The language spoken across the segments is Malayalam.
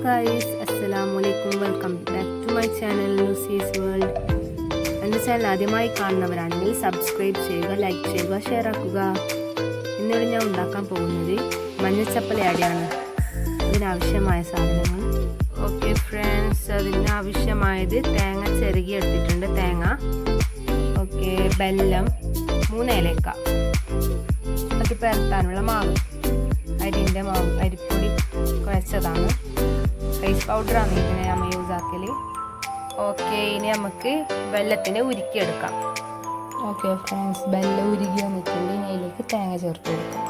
guys, assalamualaikum, welcome back to my channel Lucy's World. എൻ്റെ ചാനൽ ആദ്യമായി കാണുന്നവരാണെങ്കിൽ സബ്സ്ക്രൈബ് ചെയ്യുക, ലൈക്ക് ചെയ്യുക, ഷെയർ ആക്കുക. ഇന്നിവിടെ ഞാൻ ഉണ്ടാക്കാൻ പോകുന്നത് മഞ്ഞച്ചപ്പലയാണ്. അതിനാവശ്യമായ സാധനങ്ങൾ ഓക്കെ ഫ്രണ്ട്സ്, അതിനാവശ്യമായത് തേങ്ങ ചിരകി എടുത്തിട്ടുണ്ട്, തേങ്ങ ഓക്കെ, ബെല്ലം, 3 ഏലക്ക, അത് പരത്താനുള്ള മാവ്, അരിൻ്റെ മാവ്, അരിപ്പൊടി കുഴച്ചതാണ്, റൈസ് പൗഡറാണ് ഇതിനെ നമ്മൾ യൂസ് ആക്കൽ. ഓക്കെ, ഇനി നമുക്ക് വെള്ളത്തിനെ ഉരുക്കിയെടുക്കാം. ഓക്കെ ഫ്രണ്ട്സ്, വെള്ളം ഉരുകി വന്നിട്ടുണ്ട്. ഇനി അതിലേക്ക് തേങ്ങ ചേർത്ത് കൊടുക്കാം.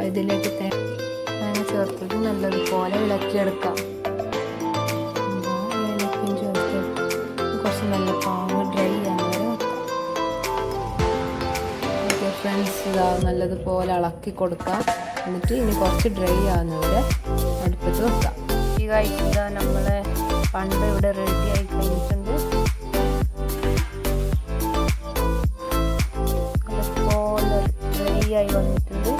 ഇതിലേക്ക് തേങ്ങ ചേർത്തിട്ട് നല്ലതുപോലെ ഇളക്കിയെടുക്കാം. ഏലക്കയും ചേർത്ത് കുറച്ച് നല്ല പാങ്ങ് ഡ്രൈ ആകുന്നവരെ വെക്കാം. ഓക്കെ ഫ്രണ്ട്സ്, ഇതാ നല്ലതുപോലെ ഇളക്കി കൊടുക്കാം. എന്നിട്ട് ഇനി കുറച്ച് ഡ്രൈ ആകുന്നവരെ അടുപ്പത്ത് വെക്കാം. ഈ കഴിക്കുക നമ്മൾ പണ്ട് ഇവിടെ റെഡി ആയി കഴിഞ്ഞിട്ടുണ്ട്. അതുപോലെ ഡ്രൈ ആയി വന്നിട്ടുണ്ട്.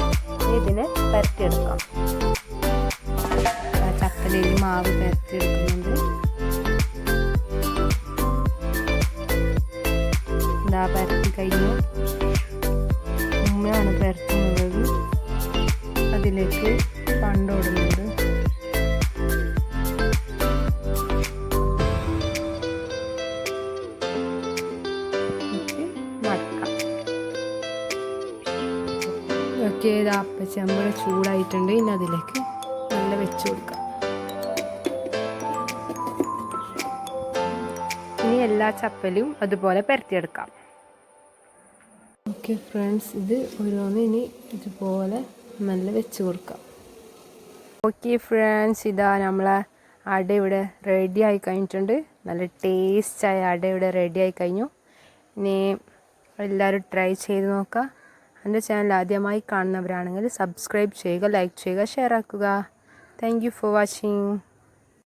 ഇതിനെ പരത്തിയെടുക്കാം. ചക്കലയിൽ മാവ് പരത്തിയെടുക്കുന്നുണ്ട്. ഇതാ പരത്തി കഴിഞ്ഞു. ഉമ്മയാണ് പരത്തുന്നത്. അതിലേക്ക് പണ്ടോടുന്നുണ്ട്. ഓക്കെ, ഇത് അപ്പച്ചമ്പഴ ചൂടായിട്ടുണ്ട്. ഇനി അതിലേക്ക് നല്ല വെച്ച് കൊടുക്കാം. ഇനി എല്ലാ ചപ്പലും അതുപോലെ പരത്തിയെടുക്കാം. ഓക്കെ ഫ്രണ്ട്സ്, ഇത് ഓരോന്ന് ഇനി ഇതുപോലെ നല്ല വെച്ച് കൊടുക്കാം. ഓക്കെ ഫ്രണ്ട്സ്, ഇതാ നമ്മളെ അട ഇവിടെ റെഡി ആയി കഴിഞ്ഞിട്ടുണ്ട്. നല്ല ടേസ്റ്റായ അട ഇവിടെ റെഡി ആയി കഴിഞ്ഞു. ഇനി എല്ലാവരും ട്രൈ ചെയ്ത് നോക്കുക. എൻ്റെ ചാനൽ ആദ്യമായി കാണുന്നവരാണെങ്കിൽ സബ്സ്ക്രൈബ് ചെയ്യുക, ലൈക്ക് ചെയ്യുക, ഷെയർ ആക്കുക. Thank you for watching.